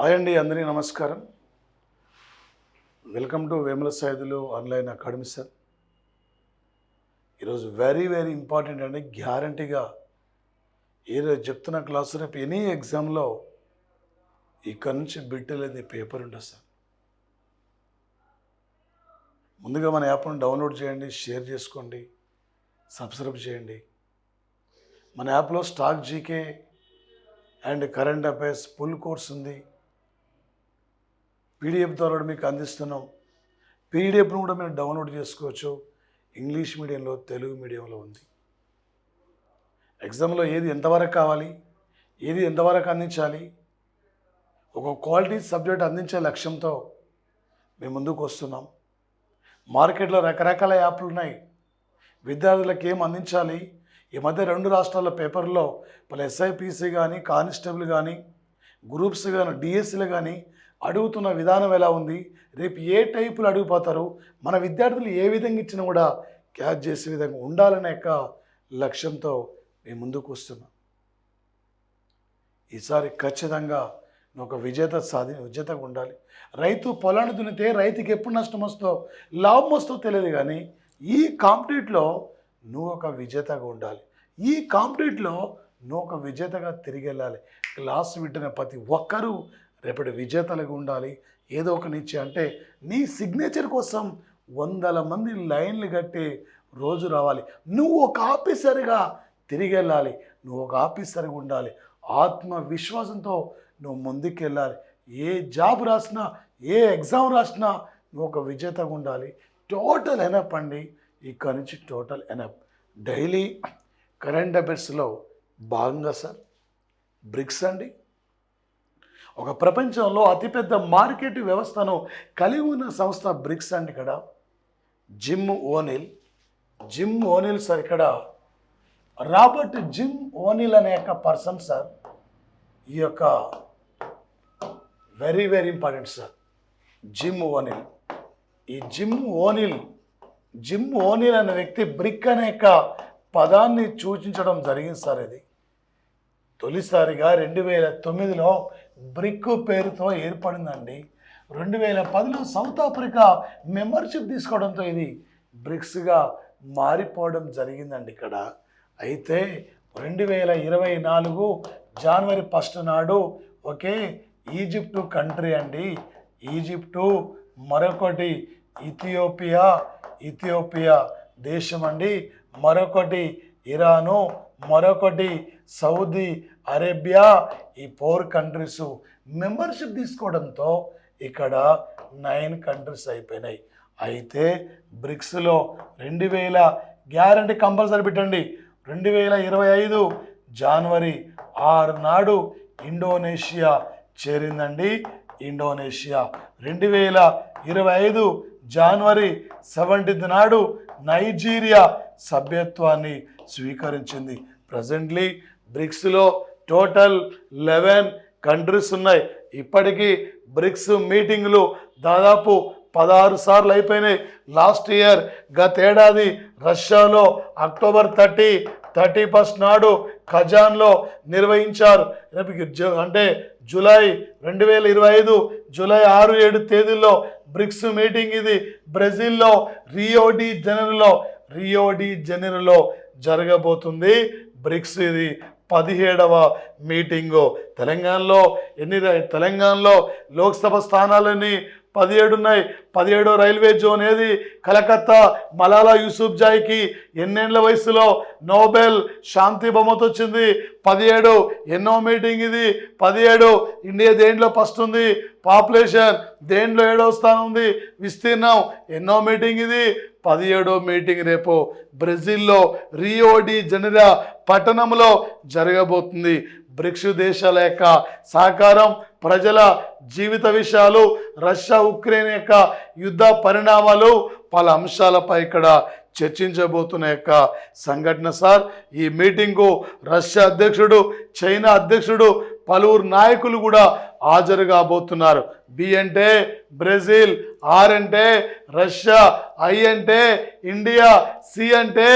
Hi అండి, అందరికీ నమస్కారం. Welcome to Vemula Saidulu online academy sir. ఈరోజు వెరీ ఇంపార్టెంట్ అండి. గ్యారంటీగా ఈరోజు చెప్తున్న క్లాసు రేపు ఎనీ ఎగ్జామ్లో ఇక్కడ నుంచి బిట్టలేని పేపర్ ఉంటుంది సార్. ముందుగా మన యాప్ను డౌన్లోడ్ చేయండి, షేర్ చేసుకోండి, సబ్స్క్రైబ్ చేయండి. మన యాప్లో stock GK and current affairs full course ఉంది. పీడిఎఫ్ ద్వారా మీకు అందిస్తున్నాం. పీడిఎఫ్ను కూడా మీరు డౌన్లోడ్ చేసుకోవచ్చు. ఇంగ్లీష్ మీడియంలో, తెలుగు మీడియంలో ఉంది. ఎగ్జామ్లో ఏది ఎంతవరకు కావాలి, ఏది ఎంతవరకు అందించాలి, ఒక క్వాలిటీ సబ్జెక్ట్ అందించే లక్ష్యంతో మేము ముందుకు వస్తున్నాం. మార్కెట్లో రకరకాల యాప్లు ఉన్నాయి. విద్యార్థులకు ఏం అందించాలి, ఈ మధ్య 2 రాష్ట్రాల పేపర్లో వాళ్ళ ఎస్ఐపిసి కానీ, కానిస్టేబుల్ కానీ, గ్రూప్స్ కానీ, డిఎస్సీలు కానీ అడుగుతున్న విధానం ఎలా ఉంది, రేపు ఏ టైపులు అడిగిపోతారు, మన విద్యార్థులు ఏ విధంగా ఇచ్చినా కూడా క్యాచ్ చేసే విధంగా ఉండాలనే యొక్క లక్ష్యంతో మేము ముందుకు వస్తున్నాం. ఈసారి ఖచ్చితంగా నువ్వు ఒక విజేతగా ఉండాలి. రైతు పొలాన్ని దున్నితే రైతుకి ఎప్పుడు నష్టం వస్తుందో లాభం వస్తుందో తెలియదు, కానీ ఈ కాంపిటీట్లో నువ్వు ఒక విజేతగా ఉండాలి. ఈ కాంపిటీట్లో నువ్వు ఒక విజేతగా తిరిగి వెళ్ళాలి. క్లాస్ వింటున్న ప్రతి ఒక్కరూ రేపటి విజేతలుగా ఉండాలి. ఏదో ఒక నిశ్చే అంటే నీ సిగ్నేచర్ కోసం 100 మంది లైన్లు కట్టి రోజు రావాలి. నువ్వు ఒక ఆఫీసర్గా తిరిగి వెళ్ళాలి. నువ్వు ఒక ఆఫీసర్గా ఉండాలి. ఆత్మవిశ్వాసంతో నువ్వు ముందుకు వెళ్ళాలి. ఏ జాబ్ రాసినా, ఏ ఎగ్జామ్ రాసినా నువ్వు ఒక విజేతగా ఉండాలి. టోటల్ ఎనప్ అండి. ఇక్కడ నుంచి టోటల్ ఎనప్. డైలీ కరెంట్ అఫైర్స్లో భాగంగా సార్ బ్రిక్స్ అండి. ఒక ప్రపంచంలో అతిపెద్ద మార్కెట్ వ్యవస్థను కలిగి ఉన్న సంస్థ బ్రిక్స్ అండి. ఇక్కడ జిమ్ ఓనిల్ సార్, ఇక్కడ రాబర్ట్ జిమ్ ఓనిల్ అనే యొక్క పర్సన్ సార్. ఈ యొక్క వెరీ ఇంపార్టెంట్ సార్. జిమ్ ఓనిల్. ఈ జిమ్ ఓనిల్ అనే వ్యక్తి బ్రిక్ అనే యొక్క పదాన్ని సూచించడం జరిగింది సార్. ఇది తొలిసారిగా 2009లో బ్రిక్ పేరుతో ఏర్పడిందండి. 2010లో సౌత్ ఆఫ్రికా మెంబర్షిప్ తీసుకోవడంతో ఇది బ్రిక్స్గా మారిపోవడం జరిగిందండి ఇక్కడ. అయితే 2024 జనవరి 1 నాడు ఒకే ఈజిప్టు కంట్రీ అండి. ఈజిప్టు, మరొకటి ఇథియోపియా దేశం అండి, మరొకటి ఇరాను, మరొకటి సౌదీ అరేబియా. ఈ 4 కంట్రీస్ మెంబర్షిప్ తీసుకోవడంతో ఇక్కడ 9 కంట్రీస్ అయిపోయినాయి. అయితే బ్రిక్స్లో 2000 గ్యారంటీ కంపల్సరీ పెట్టండి. 2025 జనవరి 6 నాడు ఇండోనేషియా చేరిందండి. 2025 జనవరి 17 నాడు నైజీరియా సభ్యత్వాన్ని స్వీకరించింది. ప్రజెంట్లీ బ్రిక్స్లో టోటల్ 11 కంట్రీస్ ఉన్నాయి. ఇప్పటికీ బ్రిక్స్ మీటింగులు దాదాపు 16 సార్లు అయిపోయినాయి. లాస్ట్ ఇయర్ గతేడాది రష్యాలో అక్టోబర్ 31 నాడు ఖజాన్లో నిర్వహించారు. అంటే జూలై 2025 జూలై 6-7 తేదీల్లో బ్రిక్స్ మీటింగ్ ఇది బ్రెజిల్లో రియో డి జనీరోలో జరగబోతుంది. బ్రిక్స్ ఇది 17వ మీటింగు. తెలంగాణలో లోక్సభ స్థానాలని 17 ఉన్నాయి. 17వ రైల్వే జోన్ ఏది? కలకత్తా. మలాలా యూసుఫ్జాయికి ఎన్నేళ్ల వయసులో నోబెల్ శాంతి బహుమతి వచ్చింది? 17. ఎన్నో మీటింగ్ ఇది? 17. ఇండియా దేంట్లో ఫస్ట్ ఉంది? పాపులేషన్ దేంట్లో 7వ స్థానం ఉంది? విస్తీర్ణం ఎన్నో మీటింగ్ ఇది? 17వ మీటింగ్ రేపు బ్రెజిల్లో రియో డి జనీరో పట్టణంలో జరగబోతుంది. బ్రిక్స్ దేశాల యొక్క సహకారం, ప్రజల జీవిత విషయాలు, రష్యా ఉక్రెయిన్ యొక్క యుద్ధ పరిణామాలు, పలు అంశాలపై ఇక్కడ చర్చించబోతున్న యొక్క సంఘటన సార్. ఈ మీటింగ్కు రష్యా అధ్యక్షుడు, చైనా అధ్యక్షుడు, పలువురు నాయకులు కూడా హాజరు కాబోతున్నారు. బి అంటే బ్రెజిల్, ఆర్ అంటే రష్యా, ఐ అంటే ఇండియా, సి అంటే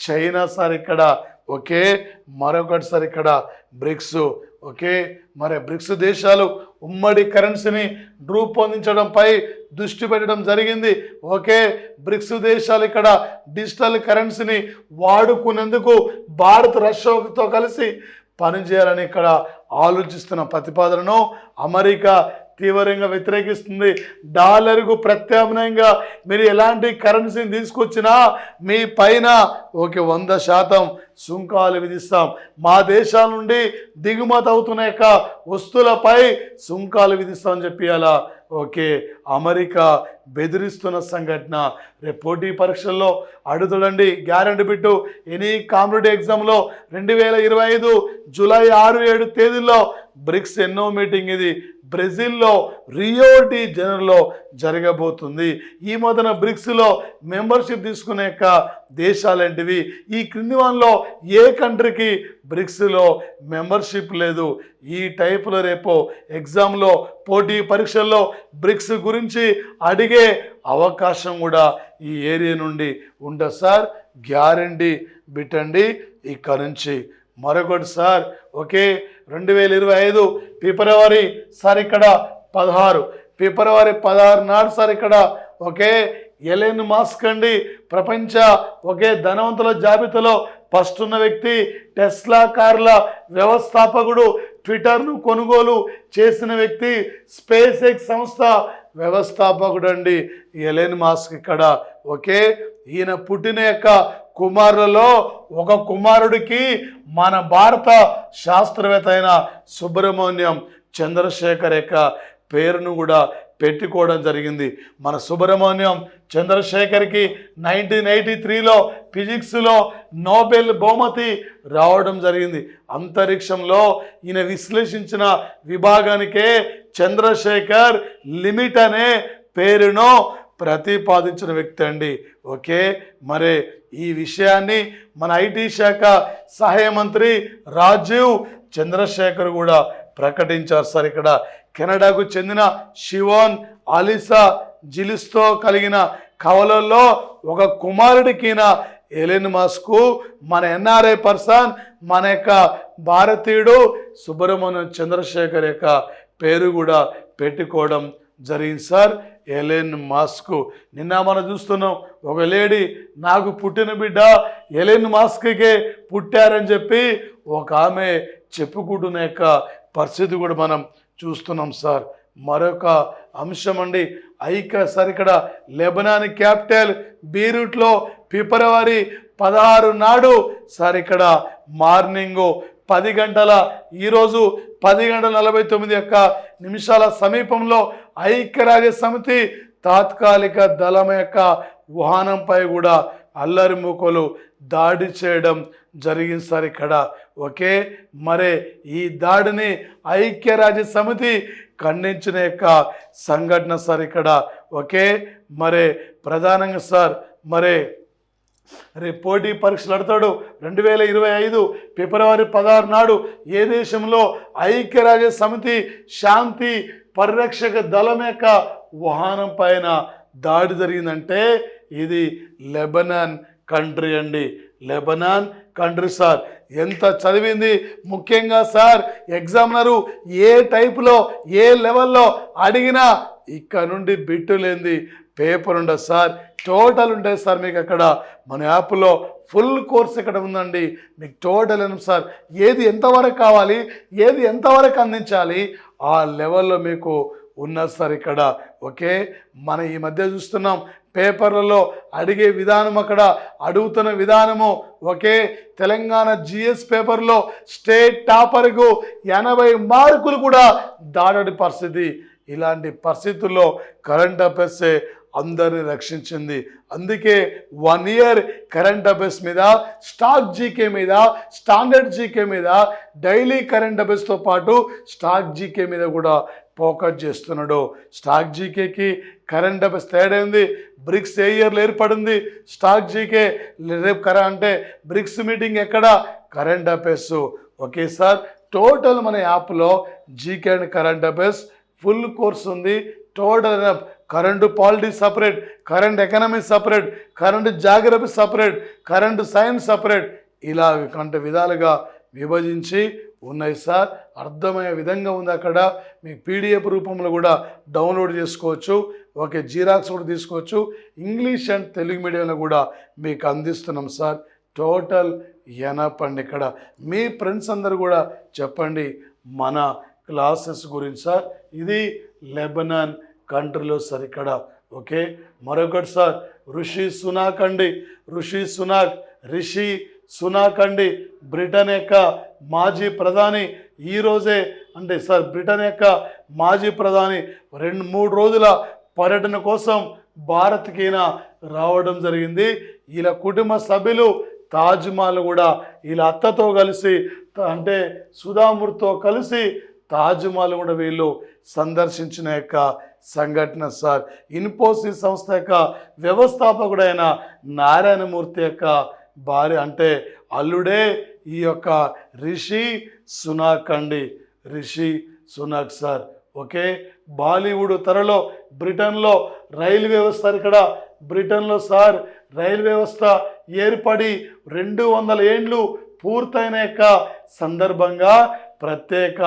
చైనా సార్. ఇక్కడ ఓకే, మరొకటి సార్ ఇక్కడ బ్రిక్స్. ఓకే, మరి బ్రిక్స్ దేశాలు ఉమ్మడి కరెన్సీని రూపొందించడంపై దృష్టి పెట్టడం జరిగింది. ఓకే, బ్రిక్స్ దేశాలు ఇక్కడ డిజిటల్ కరెన్సీని వాడుకునేందుకు భారత్ రష్యాతో కలిసి పనిచేయాలని ఇక్కడ ఆలోచిస్తున్న ప్రతిపాదనను అమెరికా తీవ్రంగా వ్యతిరేకిస్తుంది. డాలర్కు ప్రత్యామ్నాయంగా మీరు ఎలాంటి కరెన్సీని తీసుకొచ్చినా మీ పైన 100% సుంకాలు విధిస్తాం. మా దేశాల నుండి దిగుమతి అవుతున్న యొక్క వస్తువులపై సుంకాలు విధిస్తామని చెప్పి అలా అమెరికా బెదిరిస్తున్న సంఘటన. రేపు పోటీ పరీక్షల్లో అడుగుతాడండి, గ్యారెంటీ బిట్టు. ఎనీ కాంపిటేటివ్ ఎగ్జామ్లో 2025 జూలై 6-7 తేదీల్లో బ్రిక్స్ ఎన్నో మీటింగ్ ఇది బ్రెజిల్లో రియో డి జనీరోలో జరగబోతుంది. ఈ మొదన బ్రిక్స్లో మెంబర్షిప్ తీసుకునే యొక్క దేశాలేంటివి? ఈ క్రింది వానిలో ఏ కంట్రీకి బ్రిక్స్లో మెంబర్షిప్ లేదు? ఈ టైపులో రేపు ఎగ్జామ్లో పోటీ పరీక్షల్లో బ్రిక్స్ గురించి అడిగే అవకాశం కూడా ఈ ఏరియా నుండి ఉండదు సార్. గ్యారంటీ బిట్టండి ఇక్కడ నుంచి. మరొకటి సార్, 2025 ఫిబ్రవరి సార్ ఇక్కడ 16 ఫిబ్రవరి 16 నాడు సార్ ఇక్కడ ఎలెన్ మస్క్ అండి, ప్రపంచ ధనవంతుల జాబితాలో ఫస్ట్ ఉన్న వ్యక్తి, టెస్లా కార్ల వ్యవస్థాపకుడు, ట్విట్టర్ను కొనుగోలు చేసిన వ్యక్తి, స్పేస్ ఎక్స్ సంస్థ వ్యవస్థాపకుడు అండి ఎలెన్ మస్క్ ఇక్కడ. ఈయన పుట్టిన యొక్క కుమారులలో ఒక కుమారుడికి మన భారత శాస్త్రవేత్త అయిన సుబ్రహ్మణ్యం చంద్రశేఖర్ యొక్క పేరును కూడా పెట్టుకోవడం జరిగింది. మన సుబ్రహ్మణ్యం చంద్రశేఖర్కి 1983లో ఫిజిక్స్లో నోబెల్ బహుమతి రావడం జరిగింది. అంతరిక్షంలో ఈయన విశ్లేషించిన విభాగానికే చంద్రశేఖర్ లిమిట్ అనే పేరును ప్రతిపాదించిన వ్యక్తి అండి. మరే ఈ విషయాన్ని మన ఐటీ శాఖ సహాయ మంత్రి రాజీవ్ చంద్రశేఖర్ కూడా ప్రకటించారు సార్. ఇక్కడ కెనడాకు చెందిన షివోన్ అలిసా జిలిస్తో కలిగిన కవలల్లో ఒక కుమారుడికిన ఎలెన్ మస్క్ మన ఎన్ఆర్ఐ పర్సన్, మన యొక్క భారతీయుడు సుబ్రహ్మణ్యం చంద్రశేఖర్ యొక్క పేరు కూడా పెట్టుకోవడం జరిగింది సార్. ఎలెన్ మస్క్ నిన్న మనం చూస్తున్నాం, ఒక లేడీ నాకు పుట్టిన బిడ్డ ఎలెన్ మస్క్కే పుట్టారని చెప్పి ఒక ఆమె చెప్పుకుంటున్న యొక్క పరిస్థితి కూడా మనం చూస్తున్నాం సార్. మరొక అంశం అండి, సార్ ఇక్కడ లెబనాన్ క్యాపిటల్ బీరూట్లో ఫిబ్రవరి 16 నాడు సార్ ఇక్కడ మార్నింగ్ 10 గంటల ఈరోజు 10:49 సమీపంలో ఐక్యరాజ్య సమితి తాత్కాలిక దళం యొక్క వాహనంపై కూడా అల్లరి మూకలు దాడి చేయడం జరిగింది సార్ ఇక్కడ. మరే ఈ దాడిని ఐక్యరాజ్య సమితి ఖండించిన యొక్క సంఘటన సార్ ఇక్కడ. మరే ప్రధానంగా సార్ రేపు పోటీ పరీక్షలు అడతాడు 2025 ఫిబ్రవరి 16 నాడు ఏ దేశంలో ఐక్యరాజ్య సమితి శాంతి పరిరక్షక దళం యొక్క వాహనం పైన దాడి జరిగిందంటే ఇది లెబనాన్ కంట్రీ అండి. Lebanon country sir. ఎంత చదివింది ముఖ్యంగా సార్ ఎగ్జామినరు ఏ టైపులో ఏ లెవెల్లో అడిగినా ఇక్కడ నుండి బిట్టు లేనిది పేపర్ ఉండదు సార్. టోటల్ ఉంటుంది సార్ మీకు అక్కడ మన యాప్లో ఫుల్ కోర్స్ ఇక్కడ ఉందండి. మీకు టోటల్ సార్ ఏది ఎంతవరకు కావాలి, ఏది ఎంతవరకు అందించాలి ఆ లెవెల్లో మీకు ఉన్నది సార్ ఇక్కడ. మన ఈ మధ్య చూస్తున్నాం పేపర్లలో అడిగే విధానం, అక్కడ అడుగుతున్న విధానము. తెలంగాణ జిఎస్ పేపర్లో స్టేట్ టాపర్కు 80 మార్కులు కూడా దాటడి పరిస్థితి. ఇలాంటి పరిస్థితుల్లో కరెంట్ అఫైర్సే అందరిని రక్షించింది. అందుకే 1 ఇయర్ కరెంట్ అఫైర్స్ మీద, స్టాక్ జీకే మీద, స్టాండర్డ్ జీకే మీద, డైలీ కరెంట్ అఫైర్స్తో పాటు స్టాక్ జీకే మీద కూడా ఫోకస్ చేస్తున్నాడు. స్టాక్ జీకేకి కరెంట్ అఫైర్స్ తేడా ఉంది. బ్రిక్స్ ఏ ఇయర్లో ఏర్పడింది, స్టాక్ జీకే రేపు అంటే బ్రిక్స్ మీటింగ్ ఎక్కడ, కరెంట్ అఫైర్స్. సార్ టోటల్ మన యాప్లో GK and current affairs full course ఉంది. Total current politics separate, current economics separate, current geography separate, current science separate, ఇలా విధాలుగా విభజించి ఉన్నాయి సార్. అర్థమయ్యే విధంగా ఉంది. అక్కడ మీ పీడిఎఫ్ రూపంలో కూడా డౌన్లోడ్ చేసుకోవచ్చు. ఓకే, జిరాక్స్ కూడా తీసుకోవచ్చు. ఇంగ్లీష్ అండ్ తెలుగు మీడియంలో కూడా మీకు అందిస్తున్నాం సార్. టోటల్ ఎనపండి. ఇక్కడ మీ ఫ్రెండ్స్ అందరు కూడా చెప్పండి మన క్లాసెస్ గురించి సార్. ఇది లెబనాన్ కంట్రీలో సార్ ఇక్కడ. ఓకే, మరొకటి సార్ రిషి సునాక్ అండి బ్రిటన్ యొక్క మాజీ ప్రధాని. ఈరోజే అంటే సార్ బ్రిటన్ యొక్క మాజీ ప్రధాని 2-3 రోజుల పర్యటన కోసం భారత్కి రావడం జరిగింది. వీళ్ళ కుటుంబ సభ్యులు తాజ్మహల్ కూడా వీళ్ళ అత్తతో కలిసి అంటే సుధామూర్తో కలిసి తాజ్మహల్ కూడా వీళ్ళు సందర్శించిన యొక్క సంఘటన సార్. ఇన్ఫోసిస్ సంస్థ యొక్క వ్యవస్థాపకుడైన నారాయణమూర్తి యొక్క భార్య అంటే అల్లుడే ఈ యొక్క Rishi Sunak sir. Okay, Bollywood త్వరలో బ్రిటన్లో రైలు వ్యవస్థ ఇక్కడ బ్రిటన్లో సార్ రైలు వ్యవస్థ ఏర్పడి 200 ఏండ్లు పూర్తయిన యొక్క సందర్భంగా ప్రత్యేక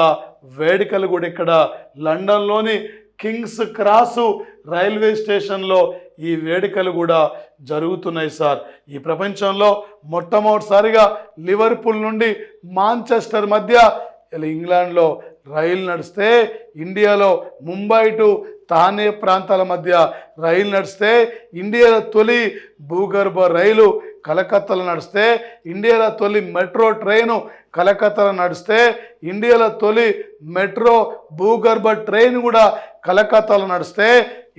వేడుకలు కూడా ఇక్కడ లండన్లోని కింగ్స్ క్రాస్ రైల్వే స్టేషన్లో ఈ వేడుకలు కూడా జరుగుతున్నాయి సార్. ఈ ప్రపంచంలో మొట్టమొదటిసారిగా లివర్పూల్ నుండి మాంచెస్టర్ మధ్య ఇంగ్లాండ్లో రైలు నడిస్తే, ఇండియాలో ముంబై టు తానే ప్రాంతాల మధ్య రైలు నడిస్తే, ఇండియాలో తొలి భూగర్భ రైలు కలకత్తాలో నడిస్తే, ఇండియాలో తొలి మెట్రో ట్రైను కలకత్తాలో నడిస్తే, ఇండియాలో తొలి మెట్రో భూగర్భ ట్రైన్ కూడా కలకత్తాలో నడిస్తే,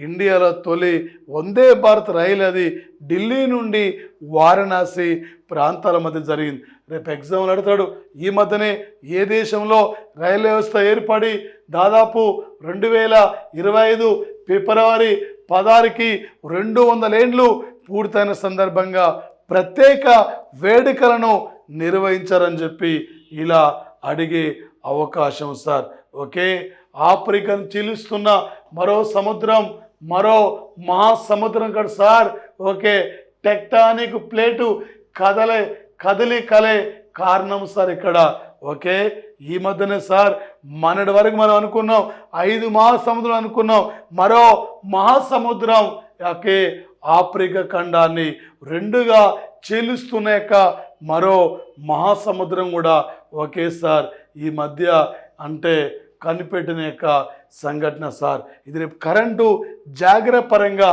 ఇండియాలో తొలి వందే భారత్ రైలు అది ఢిల్లీ నుండి వారణాసి ప్రాంతాల మధ్య జరిగింది. రేపు ఎగ్జామ్లు అడుగుతాడు, ఈ మధ్యనే ఏ దేశంలో రైలు వ్యవస్థ ఏర్పడి దాదాపు 2025 ఫిబ్రవరి 16కి 200 ఏండ్లు పూర్తయిన సందర్భంగా ప్రత్యేక వేడుకలను నిర్వహించారని చెప్పి ఇలా అడిగే అవకాశం సార్. ఓకే, ఆఫ్రికాను చీలుస్తున్న మరో సముద్రం, మరో మహాసముద్రం కదా సార్. ఓకే, టెక్టానిక్ ప్లేటు కదలికలే కారణం సార్ ఇక్కడ. ఓకే, ఈ మధ్యనే సార్ మొన్నటి వరకు మనం అనుకున్నాం 5 మహాసముద్రం అనుకున్నాం, మరో మహాసముద్రం ఓకే ఆఫ్రికా ఖండాన్ని 2గా చీలుస్తున్న యొక్క మరో మహాసముద్రం కూడా ఓకే సార్ ఈ మధ్య అంటే కనిపెట్టిన యొక్క సంఘటన సార్. ఇది రేపు కరెంటు జాగ్రత్త పరంగా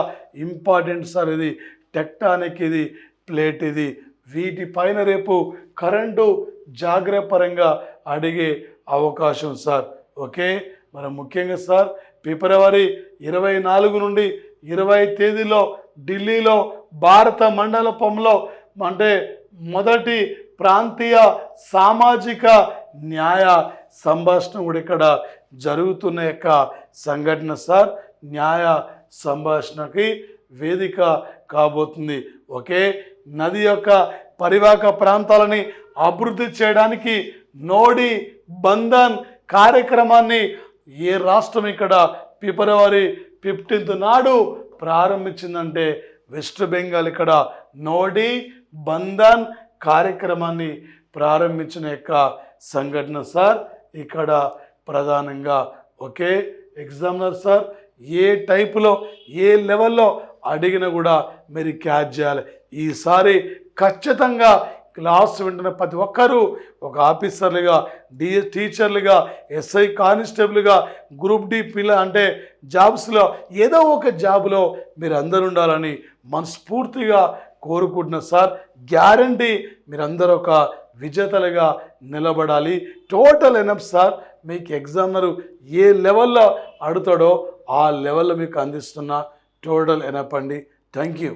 ఇంపార్టెంట్ సార్. ఇది టెక్టానిక్, ఇది ప్లేట్, ఇది వీటిపైన రేపు కరెంటు జాగ్రత్త పరంగా అడిగే అవకాశం సార్. ఓకే, మరి ముఖ్యంగా సార్ ఫిబ్రవరి 24 నుండి 20 తేదీలో ఢిల్లీలో భారత మండపంలో అంటే మొదటి ప్రాంతీయ సామాజిక న్యాయ సంభాషణ కూడా ఇక్కడ జరుగుతున్న యొక్క సంఘటన సార్. న్యాయ సంభాషణకి వేదిక కాబోతుంది. ఓకే, నది యొక్క పరివాహక ప్రాంతాలని అభివృద్ధి చేయడానికి నోడి బంధన్ కార్యక్రమాన్ని ఏ రాష్ట్రం ఇక్కడ ఫిబ్రవరి 15 నాడు ప్రారంభించిందంటే వెస్ట్ బెంగాల్ ఇక్కడ నోడి బంధన్ కార్యక్రమాన్ని ప్రారంభించిన యొక్క సంఘటన సార్ ఇక్కడ ప్రధానంగా. ఓకే, ఎగ్జామినర్ సార్ ఏ టైపులో ఏ లెవెల్లో అడిగినా కూడా మీరు క్యాచ్ చేయాలి. ఈసారి ఖచ్చితంగా క్లాస్ వింటున్న ప్రతి ఒక్కరూ ఒక ఆఫీసర్లుగా, టీచర్లుగా, ఎస్ఐ కానిస్టేబుల్గా, గ్రూప్ డి అంటే జాబ్స్లో ఏదో ఒక జాబ్లో మీరు అందరూ ఉండాలని మనస్ఫూర్తిగా కోరుకుంటున్నా సార్. గ్యారంటీ మీరందరూ ఒక విజేతలుగా నిలబడాలి. Total enough sir. మీకు ఎగ్జామినరు ఏ లెవెల్లో అడుగుతాడో ఆ లెవెల్లో మీకు అందిస్తున్న టోటల్ ఎనఫ్ అండి. Thank you.